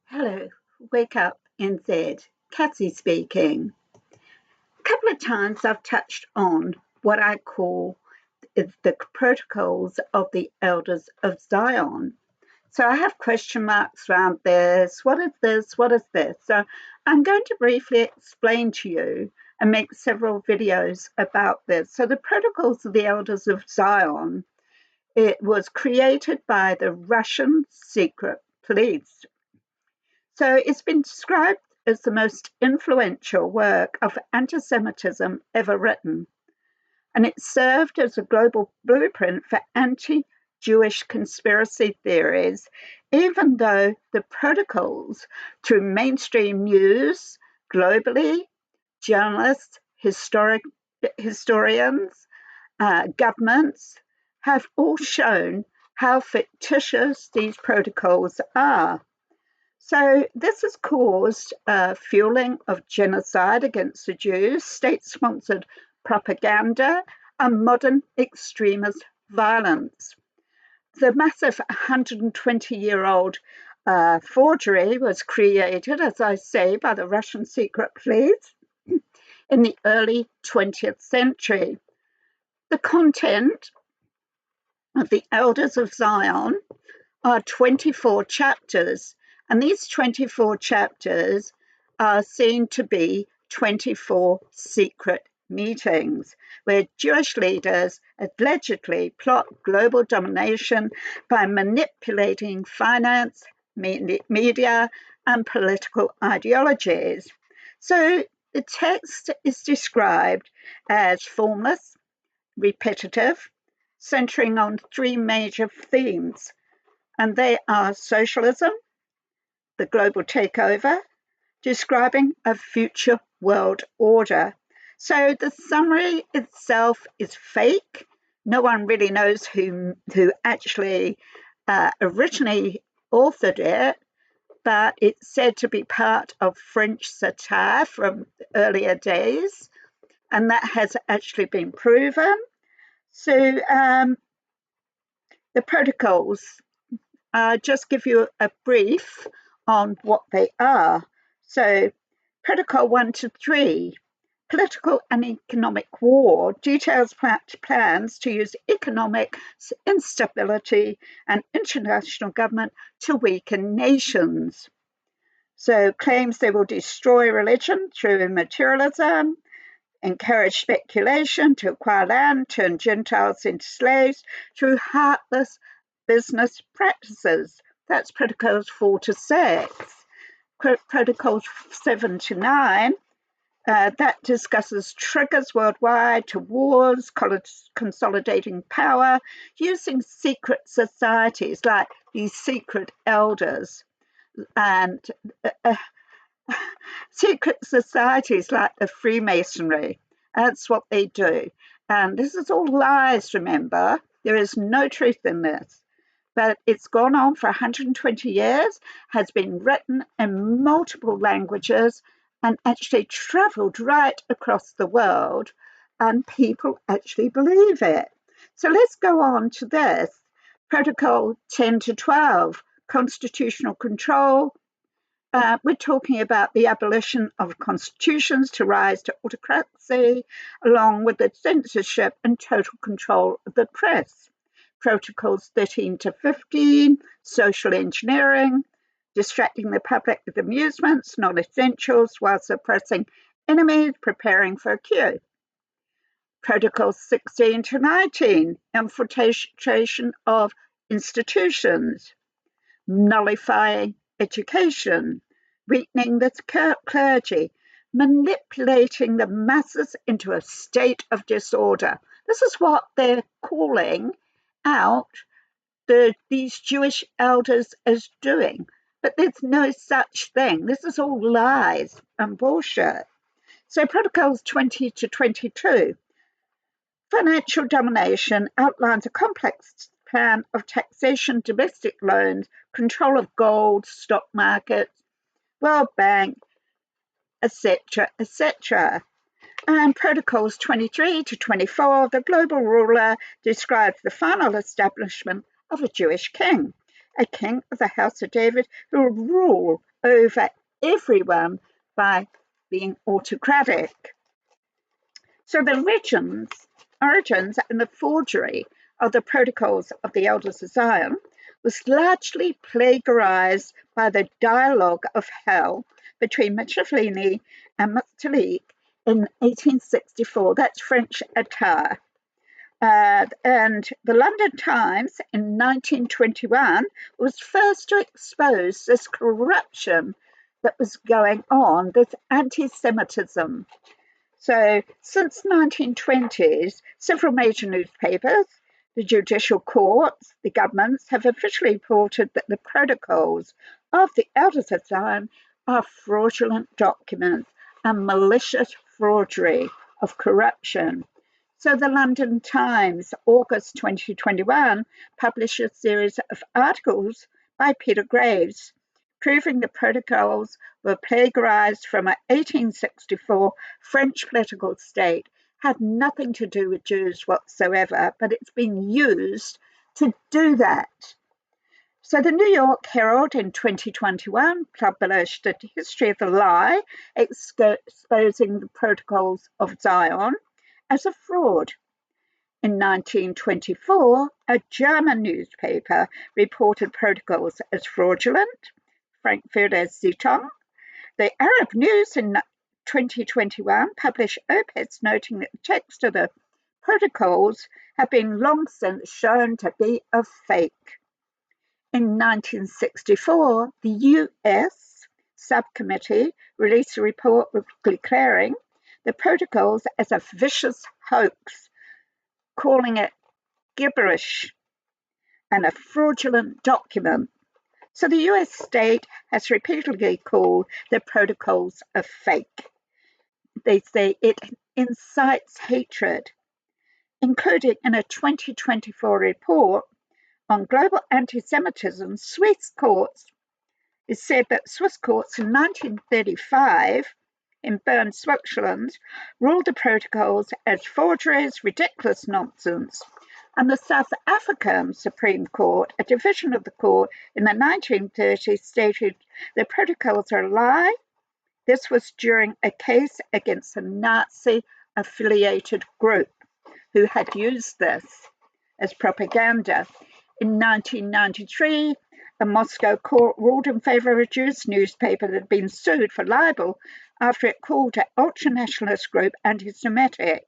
Hello, Wake Up NZ. Cassie speaking. A couple of times I've touched on what I call the protocols of the Elders of Zion. So I have question marks around this. What is this? What is this? So I'm going to briefly explain to you and make several videos about this. So the protocols of the Elders of Zion, it was created by the Russian secret police. So it's been described as the most influential work of anti-Semitism ever written, and it served as a global blueprint for anti-Jewish conspiracy theories, even though the protocols through mainstream news globally, journalists, historians, governments have all shown how fictitious these protocols are. So this has caused fueling of genocide against the Jews, state-sponsored propaganda, and modern extremist violence. The massive 120-year-old forgery was created, as I say, by the Russian secret police in the early 20th century. The content of the Elders of Zion are 24 chapters, and these 24 chapters are seen to be 24 secret meetings where Jewish leaders allegedly plot global domination by manipulating finance, media, and political ideologies. So the text is described as formless, repetitive, centering on three major themes, and they are socialism, the global takeover, describing a future world order. So the summary itself is fake. No one really knows who actually originally authored it, but it's said to be part of French satire from earlier days, and that has actually been proven. So the protocols just give you a brief on what they are. So, Protocol 1 to 3, political and economic war, details plans to use economic instability and international government to weaken nations. So, claims they will destroy religion through materialism, encourage speculation to acquire land, turn Gentiles into slaves through heartless business practices. That's protocols 4 to 6. Protocols 7 to 9, that discusses triggers worldwide to wars, consolidating power, using secret societies like these secret elders and secret societies like the Freemasonry. That's what they do. And this is all lies, remember. There is no truth in this. But it's gone on for 120 years, has been written in multiple languages, and actually travelled right across the world, and people actually believe it. So let's go on to this. Protocol 10 to 12, constitutional control. We're talking about the abolition of constitutions to rise to autocracy, along with the censorship and total control of the press. Protocols 13 to 15, social engineering, distracting the public with amusements, non-essentials, while suppressing enemies, preparing for a coup. Protocols 16 to 19, infiltration of institutions, nullifying education, weakening the clergy, manipulating the masses into a state of disorder. This is what they're calling out these Jewish elders as doing. But there's no such thing. This is all lies and bullshit. So Protocols 20 to 22. Financial domination outlines a complex plan of taxation, domestic loans, control of gold, stock markets, World Bank, etc., etc. And Protocols 23 to 24, the global ruler describes the final establishment of a Jewish king, a king of the house of David who will rule over everyone by being autocratic. So the origins and the forgery of the protocols of the Elders of Zion was largely plagiarized by the dialogue of hell between Mussolini and Mutalik in 1864. That's French attire. And the London Times in 1921 was first to expose this corruption that was going on, this anti-Semitism. So since 1920s, several major newspapers, the judicial courts, the governments have officially reported that the protocols of the Elders of Zion are fraudulent documents and malicious forgery of corruption. So the London Times, August 2021, published a series of articles by Peter Graves, proving the protocols were plagiarized from an 1864 French political state, had nothing to do with Jews whatsoever, but it's been used to do that. So the New York Herald in 2021 published a history of the lie, exposing the protocols of Zion as a fraud. In 1924, a German newspaper reported protocols as fraudulent, Frankfurter Zeitung. The Arab News in 2021 published op-eds noting that the text of the protocols have been long since shown to be a fake. In 1964, the US subcommittee released a report declaring the protocols as a vicious hoax, calling it gibberish and a fraudulent document. So the US state has repeatedly called the protocols a fake. They say it incites hatred, including in a 2024 report on global anti-Semitism. It said that Swiss courts in 1935 in Bern, Switzerland, ruled the protocols as forgeries, ridiculous nonsense. And the South African Supreme Court, a division of the court in the 1930s, stated the protocols are a lie. This was during a case against a Nazi-affiliated group who had used this as propaganda. In 1993, the Moscow court ruled in favor of a Jewish newspaper that had been sued for libel after it called the ultra-nationalist group anti-Semitic,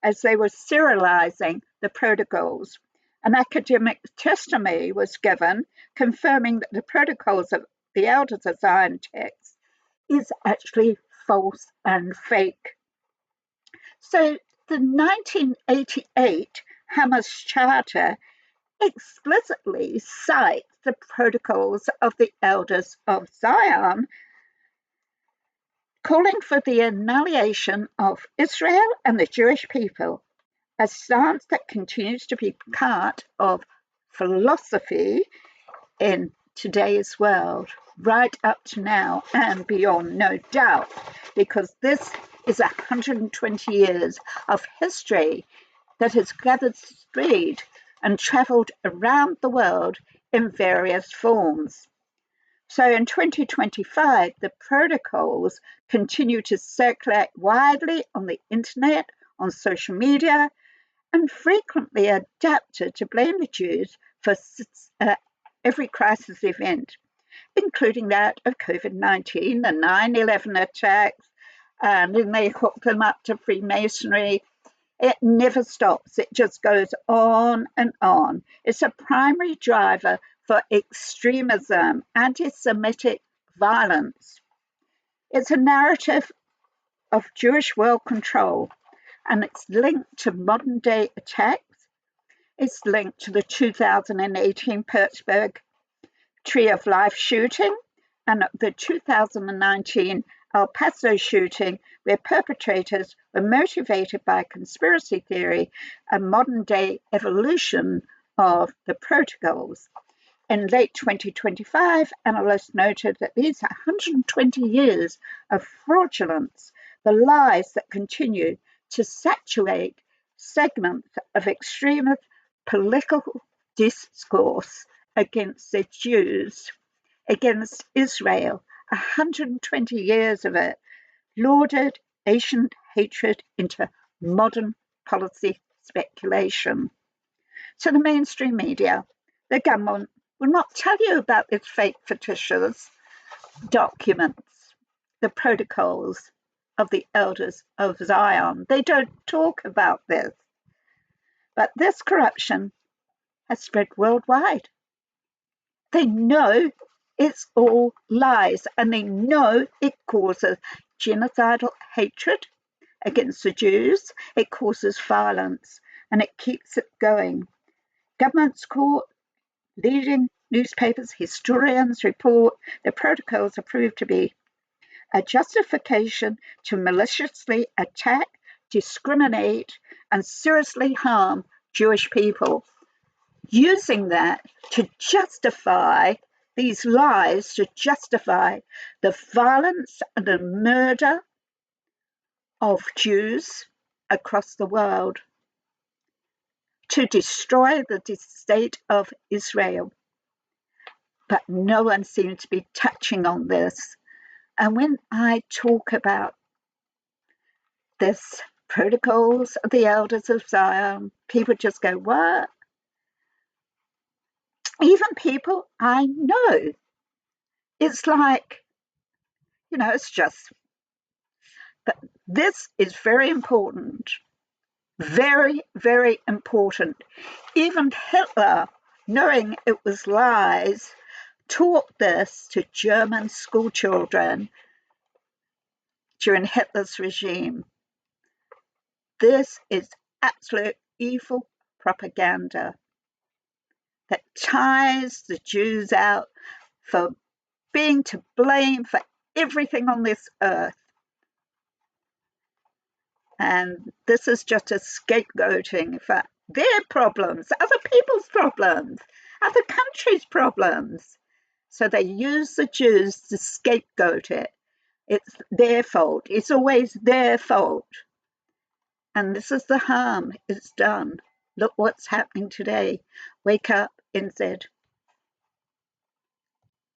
as they were serializing the protocols. An academic testimony was given confirming that the protocols of the Elders of Zion text is actually false and fake. So the 1988 Hamas Charter explicitly cites the protocols of the Elders of Zion, calling for the annihilation of Israel and the Jewish people, a stance that continues to be part of philosophy in today's world, right up to now and beyond, no doubt, because this is 120 years of history that has gathered speed and travelled around the world in various forms. So in 2025, the protocols continue to circulate widely on the internet, on social media, and frequently adapted to blame the Jews for every crisis event, including that of COVID-19, the 9/11 attacks, and then they hook them up to Freemasonry. It never stops. It just goes on and on. It's a primary driver for extremism, anti-Semitic violence. It's a narrative of Jewish world control, and it's linked to modern day attacks. It's linked to the 2018 Pittsburgh Tree of Life shooting and the 2019 El Paso shooting, where perpetrators were motivated by conspiracy theory, a modern day evolution of the protocols. In late 2025, analysts noted that these 120 years of fraudulence, the lies that continue to saturate segments of extremist political discourse against the Jews, against Israel, 120 years of it, lauded ancient hatred into modern policy speculation. So the mainstream media, the government, will not tell you about its fake fictitious documents, the protocols of the elders of Zion. They don't talk about this. But this corruption has spread worldwide. They know it's all lies, and they know it causes genocidal hatred against the Jews, it causes violence, and it keeps it going. Governments, court, leading newspapers, historians report the protocols are proved to be a justification to maliciously attack, discriminate, and seriously harm Jewish people, using that to justify these lies, to justify the violence and the murder of Jews across the world, to destroy the state of Israel. But no one seems to be touching on this. And when I talk about this protocols of the elders of Zion, people just go, what? Even people I know. It's like, it's just, but this is very important. Very, very important. Even Hitler, knowing it was lies, taught this to German school children during Hitler's regime. This is absolute evil propaganda that ties the Jews out for being to blame for everything on this earth. And this is just a scapegoating for their problems, other people's problems, other countries' problems. So they use the Jews to scapegoat it. It's their fault. It's always their fault. And this is the harm it's done. Look what's happening today. Wake up, NZ.